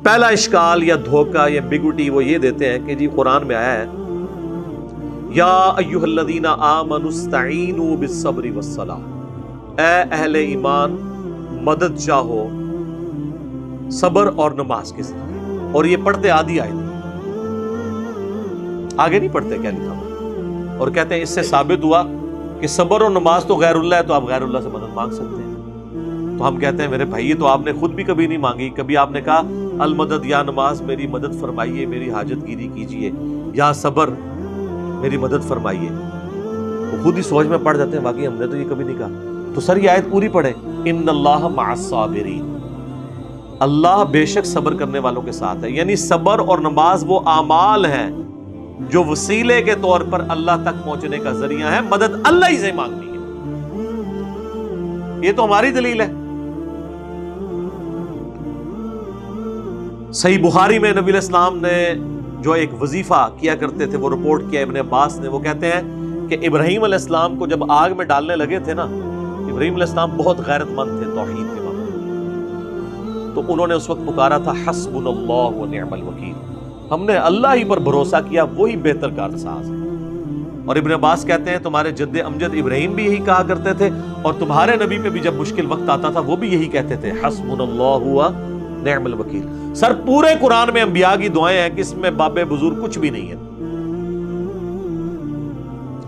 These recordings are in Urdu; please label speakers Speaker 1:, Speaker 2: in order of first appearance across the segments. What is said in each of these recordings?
Speaker 1: پہلا اشکال یا دھوکہ یا بگوٹی وہ یہ دیتے ہیں کہ جی قرآن میں آیا ہے یا ایھا الذین آمنوا استعینوا بالصبر والصلاۃ، اے اہل ایمان مدد چاہو صبر اور نماز کے ساتھ، اور یہ پڑھتے آدھی آیت آگے نہیں پڑھتے کیا لکھا ہوا، اور کہتے ہیں اس سے ثابت ہوا کہ صبر اور نماز تو غیر اللہ ہے، تو آپ غیر اللہ سے مدد مانگ سکتے ہیں۔ تو ہم کہتے ہیں میرے بھائی تو آپ نے خود بھی کبھی نہیں مانگی، کبھی آپ نے کہا المدد یا نماز میری مدد فرمائیے، میری حاجت گیری کیجیے، یا صبر میری مدد فرمائیے، وہ خود ہی سوچ میں پڑ جاتے ہیں واقعی ہم نے تو یہ کبھی نہیں کہا۔ تو سر یہ آیت پوری پڑھیں، ان اللہ مع الصابرین، اللہ بے شک صبر کرنے والوں کے ساتھ ہے، یعنی صبر اور نماز وہ اعمال ہیں جو وسیلے کے طور پر اللہ تک پہنچنے کا ذریعہ ہے، مدد اللہ ہی سے مانگنی ہے۔ یہ تو ہماری دلیل ہے۔ صحیح بخاری میں نبی علیہ السلام نے جو ایک وظیفہ کیا کرتے تھے وہ رپورٹ کیا ابن عباس نے، وہ کہتے ہیں کہ ابراہیم علیہ السلام کو جب آگ میں ڈالنے لگے تھے نا، ابراہیم علیہ السلام بہت غیرت مند تھے توحید کے معاملے میں، تو انہوں نے اس وقت پکارا تھا حسبنا اللہ و نعم الوکیل، ہم نے اللہ ہی پر بھروسہ کیا، وہی بہتر کارساز ہے۔ اور ابن عباس کہتے ہیں تمہارے جد امجد ابراہیم بھی یہی کہا کرتے تھے، اور تمہارے نبی پہ بھی جب مشکل وقت آتا تھا وہ بھی یہی کہتے تھے حسبنا اللہ و نعم الوکیل۔ سر پورے قرآن میں انبیاء کی دعائیں ہیں کہ اس میں باب بزرگ کچھ بھی نہیں ہے،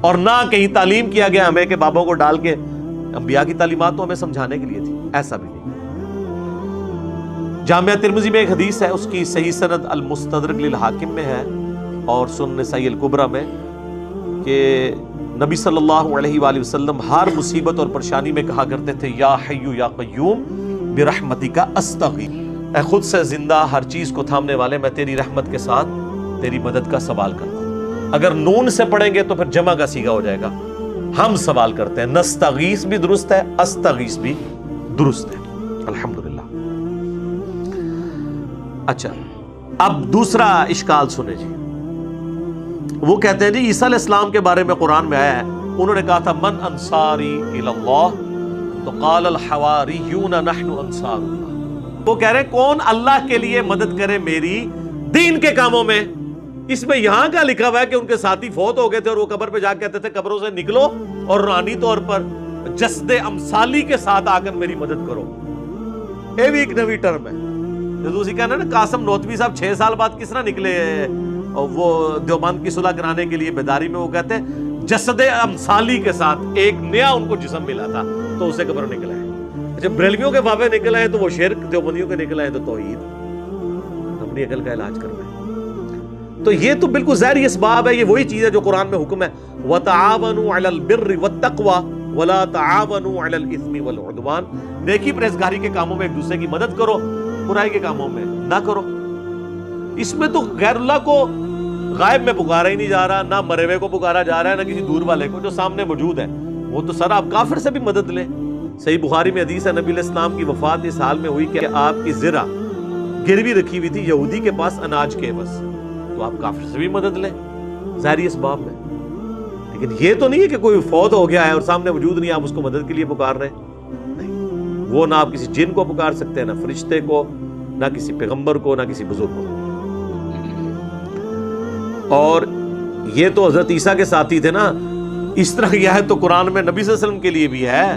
Speaker 1: اور نہ کہیں تعلیم کیا گیا ہمیں کہ بابوں کو ڈال کے، انبیاء کی تعلیمات تو ہمیں سمجھانے کے لیے تھی، ایسا بھی نہیں۔ جامعہ ترمذی میں ایک حدیث ہے، اس کی صحیح سند المستدرک للحاکم میں ہے اور سنن نسائی الکبریٰ میں، کہ نبی صلی اللہ علیہ وآلہ وسلم ہر مصیبت اور پریشانی میں کہا کرتے تھے یا حی یا قیوم برحمتک استغیث، اے خود سے زندہ ہر چیز کو تھامنے والے میں تیری رحمت کے ساتھ تیری مدد کا سوال کرتا ہوں۔ اگر نون سے پڑھیں گے تو پھر جمع کا صیغہ ہو جائے گا، ہم سوال کرتے ہیں، نستغیث بھی درست ہے، استغیث بھی درست ہے، الحمدللہ۔ اچھا اب دوسرا اشکال سنیں جی، وہ کہتے ہیں جی عیسیٰ علیہ السلام کے بارے میں قرآن میں آیا ہے، انہوں نے کہا تھا من انصاری الی اللہ، تو قال الحواریون نحن انصار اللہ، وہ کہہ رہے ہیں کون اللہ کے لیے مدد کرے میری دین کے کاموں میں۔ اس میں یہاں کا لکھا ہوا ہے کہ ان کے ساتھی فوت ہو گئے تھے اور وہ قبر پہ جا کے کہتے تھے قبروں سے نکلو اور روحانی طور پر جسد امثالی کے ساتھ آ کر میری مدد کرو۔ یہ بھی ایک نوی ٹرم ہے۔ دوسری کہنا نا قاسم نوتوی صاحب 6 سال بعد کس طرح نکلے وہ دیوبند کی صلح کرانے کے لیے بیداری میں، وہ کہتے ہیں جسد امثالی کے ساتھ ایک نیا ان کو جسم ملا تھا تو اسے قبر نکلا ہے۔ اچھا بریلویوں کے بابے نکل آئے تو وہ شرک، دیوبندیوں کے نکل آئے تو توحید، اپنی عقل کا علاج کرنا ہے۔ تو یہ تو بالکل ظاہری اسباب ہے، یہ وہی چیز ہے جو قرآن میں حکم ہے وَتَعَاوَنُوا عَلَى الْبِرِّ وَالتَّقْوَى وَلَا تَعَاوَنُوا عَلَى الْإِثْمِ وَالْعُدْوَانِ، نیکی پرہیزگاری کے کاموں میں ایک دوسرے کی مدد کرو، برائی کے کاموں میں نہ کرو۔ اس میں تو غیر اللہ کو غائب میں پکارا ہی نہیں جا رہا، نہ مرے ہوئے کو پکارا جا رہا ہے، نہ کسی دور والے کو، جو سامنے موجود ہے وہ تو سر آپ کافر سے بھی مدد لیں۔ صحیح بخاری میں حدیث ہے نبی علیہ السلام کی وفات اس حال میں ہوئی کہ آپ کی زرہ گروی رکھی ہوئی تھی یہودی کے پاس اناج کے عوض، تو آپ کافر سے بھی مدد لیں ظاہری اسباب میں۔ لیکن یہ تو نہیں ہے کہ کوئی فوت ہو گیا ہے اور سامنے موجود نہیں، آپ اس کو مدد کے لیے پکار رہے ہیں، نہیں، وہ نہ آپ کسی جن کو پکار سکتے ہیں، نہ فرشتے کو، نہ کسی پیغمبر کو، نہ کسی بزرگ کو۔ اور یہ تو حضرت عیسیٰ کے ساتھی تھے نا، اس طرح کی آیت تو قرآن میں نبی صلی اللہ علیہ وسلم کے لیے بھی ہے۔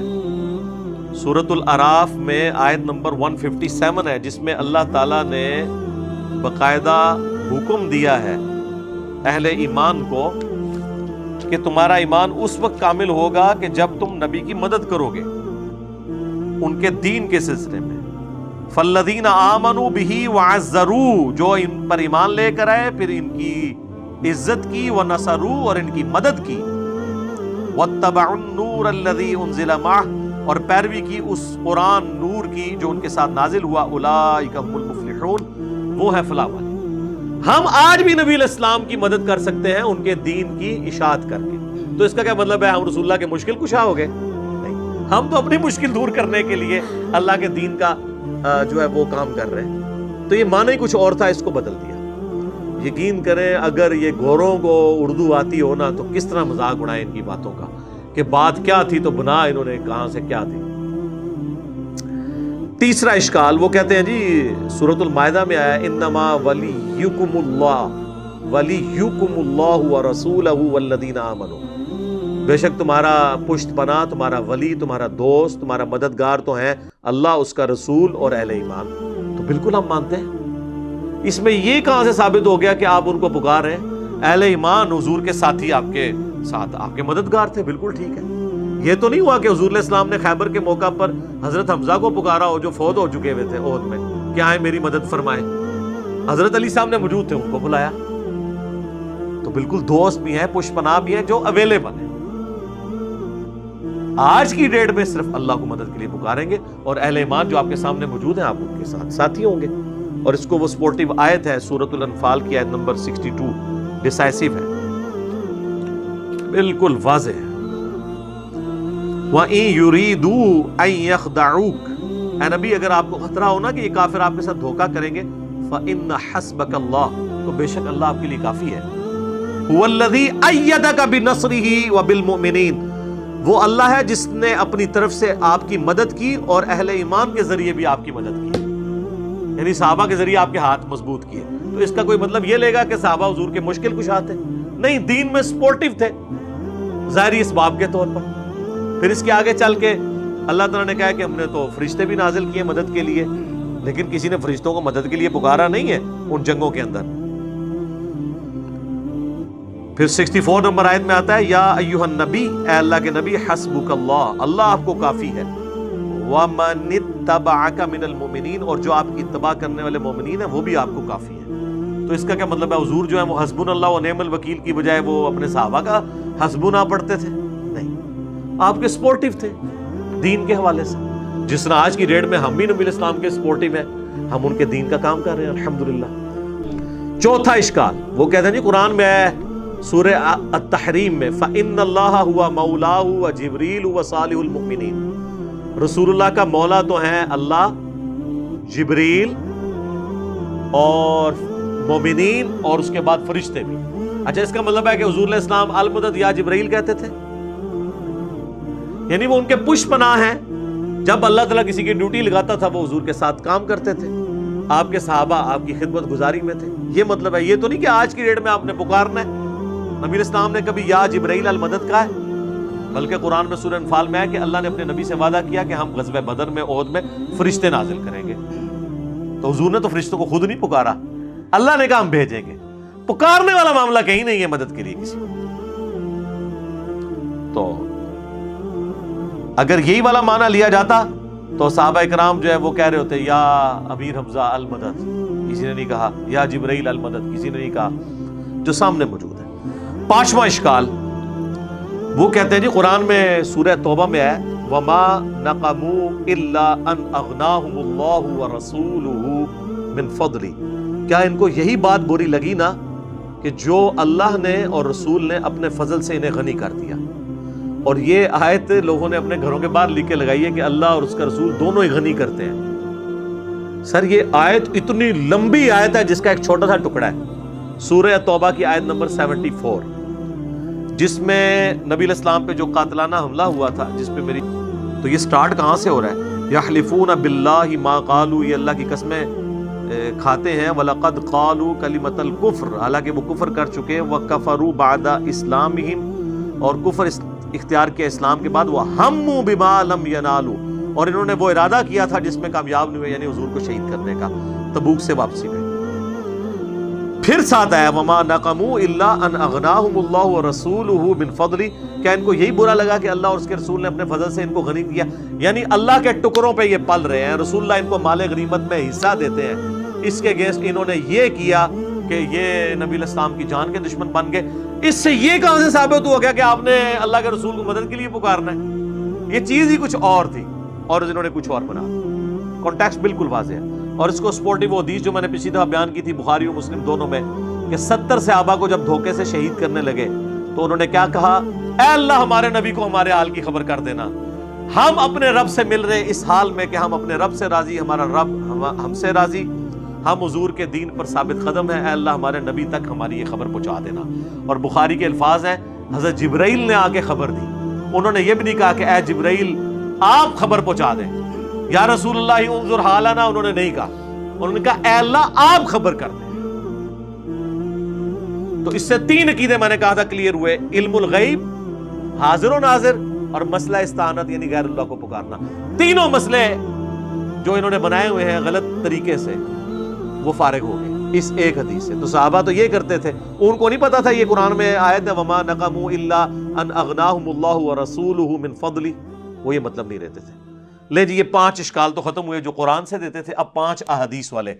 Speaker 1: سورۃ الاعراف میں آیت نمبر 157 ہے، جس میں اللہ تعالیٰ نے باقاعدہ حکم دیا ہے اہل ایمان کو کہ تمہارا ایمان اس وقت کامل ہوگا کہ جب تم نبی کی مدد کرو گے ان کے دین کے سلسلے میں۔ فالذین آمنوا بہ وعزروہ، جو ان پر ایمان لے کر آئے پھر ان کی عزت کی، ونصروہ، اور ان کی مدد کی، واتبعوا النور الذی انزل معہ، اور پیروی کی اس قرآن نور کی جو ان کے ساتھ نازل ہوا، اولئک هم المفلحون، وہ ہے فلاح والے۔ ہم آج بھی نبی علیہ السلام کی مدد کر سکتے ہیں ان کے دین کی اشاعت کر کے۔ تو اس کا کیا مطلب ہے ہم رسول اللہ کے مشکل کشا ہو گئے؟ نہیں، ہم تو اپنی مشکل دور کرنے کے لیے اللہ کے دین کا جو ہے وہ کام کر رہے ہیں۔ تو یہ معنی کچھ اور تھا، اس کو بدل دیا۔ یقین کریں اگر یہ گوروں کو اردو آتی ہو نا تو کس طرح مذاق اڑائیں ان کی باتوں کا، کہ بات کیا تھی تو بنا انہوں نے کہاں سے کیا دی۔ تیسرا اشکال وہ کہتے ہیں جی سورۃ المائدہ میں آیا انما ولیکم اللہ ورسولہ والذین آمنوا، بے شک تمہارا پشت پناہ، تمہارا ولی، تمہارا دوست، تمہارا مددگار تو ہیں اللہ، اس کا رسول اور اہل ایمان۔ تو بالکل ہم مانتے ہیں۔ اس میں یہ کہاں سے ثابت ہو گیا کہ آپ ان کو پکار رہے ہیں؟ اہل ایمان حضور کے ساتھی، آپ کے ساتھ آپ کے مددگار تھے، بالکل ٹھیک ہے۔ یہ تو نہیں ہوا کہ حضور علیہ السلام نے خیبر کے موقع پر حضرت حمزہ کو پکارا ہو جو فوت ہو چکے ہوئے تھے احد میں کہ آئے میری مدد فرمائیں۔ حضرت علی صاحب نے موجود تھے، ان کو بلایا۔ تو بالکل دوست بھی ہیں، پشت پناہ بھی ہیں جو اویلیبل ہیں۔ آج کی ڈیٹ میں صرف اللہ کو مدد کے لیے پکاریں گے، اور اہل ایمان جو آپ کے سامنے موجود ہیں آپ ان کے ساتھ ساتھی ہوں گے۔ اور اس کو وہ سپورٹیو آیت ہے سورۃ الانفال کی آیت نمبر 62، ڈیسائسو ہے، بالکل واضح ہے۔ وَإِن يُرِيدُوا أَن يَخْدَعُوكَ، اے نبی اگر آپ کو خطرہ ہو نا کہ یہ کافر آپ کے ساتھ دھوکہ کریں گے، فَإِنَّ حَسْبَكَ اللَّهُ، تو بے شک اللہ آپ کے لیے کافی ہے۔ هُوَ الَّذِي أَيَّدَكَ بِنَصْرِهِ وَبِالْمُؤْمِنِينَ، وہ اللہ ہے جس نے اپنی طرف سے آپ کی مدد کی اور اہل ایمان کے ذریعے بھی آپ کی مدد کی، یعنی صحابہ کے ذریعے آپ کے ہاتھ مضبوط کیے۔ تو اس کا کوئی مطلب یہ لے گا کہ صحابہ حضور کے مشکل کشا تھے؟ نہیں، دین میں سپورٹیو تھے ظاہری اسباب کے طور پر۔ پھر اس کے آگے چل کے اللہ تعالیٰ نے کہا کہ ہم نے تو فرشتے بھی نازل کیے مدد کے لیے، لیکن کسی نے فرشتوں کو مدد کے لیے پکارا نہیں ہے ان جنگوں کے اندر۔ پھر 64 نمبر آیت میں آتا ہے یا ایھا النبی، اے اللہ کے نبی، حسبک اللہ، اللہ آپ کو کافی ہے، وَمَنِ اتَّبَعَكَ مِنَ الْمُؤْمِنِينَ، اور جو آپ کی اتباع کرنے والے مومنین ہیں وہ بھی آپ کو کافی ہے۔ تو اس کا کیا مطلب ہے؟ حضور جو ہے وہ حسبنا اللہ و نعم الوکیل کی بجائے وہ اپنے صحابہ کا حسبنا پڑھتے تھے؟ نہیں، آپ کے سپورٹیو تھے دین کے حوالے سے، جس طرح آج کی ڈیٹ میں ہم بھی نبی اسلام کے سپورٹیو ہیں، ہم ان کے دین کا کام کر رہے ہیں الحمدللہ۔ چوتھا اشکال وہ کہتے ہیں جی قرآن میں ہے سورہ التحریم میں فَإِنَّ اللَّهَ هُوَ مَوْلَاهُ وَجِبْرِيلُ وَصَالِحُ الْمُؤْمِنِينَ، رسول اللہ کا مولا تو ہیں اللہ، جبریل اور مومنین، اور اس کے بعد فرشتے بھی۔ اچھا، اس کا مطلب ہے کہ حضور علیہ السلام المدد یا جبریل کہتے تھے، یعنی وہ ان کے پشت پناہ ہیں، جب اللہ تعالیٰ کسی کی ڈیوٹی لگاتا تھا وہ حضور کے ساتھ کام کرتے تھے، آپ کے صحابہ آپ کی خدمت گزاری میں تھے، یہ مطلب ہے۔ یہ تو نہیں کہ آج کی ڈیٹ میں آپ نے پکارنا ہے، نبی علیہ السلام نے کبھی یا جبرائیل المدد کہا ہے، بلکہ قرآن میں سورہ انفال میں ہے کہ اللہ نے اپنے نبی سے وعدہ کیا کہ ہم غزوہ بدر میں احد میں فرشتے نازل کریں گے۔ تو حضور نے تو فرشتوں کو خود نہیں پکارا، اللہ نے کہا ہم بھیجیں گے۔ پکارنے والا معاملہ کہیں نہیں ہے مدد کے لیے کسی کو۔ تو اگر یہی والا معنی لیا جاتا تو صحابہ اکرام جو ہے وہ کہہ رہے ہوتے یا امیر حمزہ المدد، کسی نے نہیں کہا، یا جبرائیل المدد کسی نے نہیں کہا، جو سامنے موجود ہے۔ پانچواں اشکال وہ کہتے ہیں جی قرآن میں سورہ توبہ میں ہے وَمَا نَقَمُوا إِلَّا أَنْ أَغْنَاهُمُ اللَّهُ وَرَسُولُهُ مِنْ فَضْلِهِ، کیا ان کو یہی بات بری لگی نا کہ جو اللہ نے اور رسول نے اپنے فضل سے انہیں غنی کر دیا۔ اور یہ آیت لوگوں نے اپنے گھروں کے باہر لکھ کے لگائی ہے کہ اللہ اور اس کا رسول دونوں ہی غنی کرتے ہیں۔ سر یہ آیت اتنی لمبی آیت ہے جس کا ایک چھوٹا سا ٹکڑا ہے سورہ توبہ کی آیت نمبر 74، جس میں نبی علیہ السلام پہ جو قاتلانہ حملہ ہوا تھا، جس پہ میری تو یہ سٹارٹ کہاں سے ہو رہا ہے؟ یحلفون باللہ ما قالوا، یہ اللہ کی قسمیں کھاتے ہیں، وَلَقَدْ قَالُوا كَلِمَةَ الْكُفْرِ، حالانکہ وہ کفر کر چکے، وَكَفَرُوا بَعْدَ إِسْلَامِهِمْ، اور کفر اختیار کیا اسلام کے بعد، وَهَمُّوا بِمَا لَمْ يَنَالُوا، اور انہوں نے وہ ارادہ کیا تھا جس میں کامیاب نہیں ہوئے، یعنی حضور کو شہید کرنے کا تبوک سے واپسی میں۔ پھر ساتھ آیا وَمَا نَقَمُوا إِلَّا أَنْ أَغْنَاهُمُ اللَّهُ وَرَسُولُهُ مِنْ فَضْلِهِ، کیا ان کو یہی برا لگا کہ اللہ اور اس کے رسول نے اپنے فضل سے ان کو غنی کیا؟ یعنی اللہ کے ٹکڑوں پہ یہ پل رہے ہیں، رسول اللہ ان کو مال غنیمت میں حصہ دیتے ہیں، اس کے اگینسٹ انہوں نے یہ کیا کہ یہ نبی علیہ السلام کی جان کے دشمن بن گئے۔ اس سے یہ کہاں سے ثابت ہو گیا کہ آپ نے اللہ کے رسول کو مدد کے لیے پکارنا ہے؟ یہ چیز ہی کچھ اور تھی اور انہوں نے کچھ اور بنا۔ کانٹیکسٹ بالکل واضح ہے۔ اور اس کو سپورٹیو حدیث جو میں نے پچھلی دفعہ بیان کی تھی بخاری اور مسلم دونوں میں، کہ 70 صحابہ کو جب دھوکے سے شہید کرنے لگے تو انہوں نے کیا کہا؟ اے اللہ ہمارے نبی کو ہمارے حال کی خبر کر دینا، ہم اپنے رب سے مل رہے اس حال میں کہ ہم اپنے رب سے راضی، ہمارا رب ہم سے راضی، ہم حضور کے دین پر ثابت قدم ہیں، اے اللہ ہمارے نبی تک ہماری یہ خبر پہنچا دینا۔ اور بخاری کے الفاظ ہیں حضرت جبرائیل نے آ کے خبر دی، انہوں نے یہ بھی نہیں کہا کہ اے جبرائیل آپ خبر پہنچا دیں، یا رسول اللہ انظر حالنا انہوں نے نہیں کہا، انہوں نے کہا اے اللہ آپ خبر کر دیں۔ تو اس سے 3 عقیدے میں نے کہا تھا کلیئر ہوئے، علم الغیب، حاضر و ناظر، اور مسئلہ استعانت یعنی غیر اللہ کو پکارنا۔ تینوں مسئلے جو انہوں نے بنائے ہوئے ہیں غلط طریقے سے وہ فارغ ہو گئے اس ایک حدیث سے۔ تو صحابہ تو یہ کرتے تھے، ان کو نہیں پتا تھا یہ قرآن میں آیت ہے وما نقموا الا ان اغناہم اللہ ورسولہ من فضلہ، وہ یہ مطلب نہیں رہتے تھے۔ لے جی یہ 5 اشکال تو ختم ہوئے جو قرآن سے دیتے تھے، اب 5 احادیث والے۔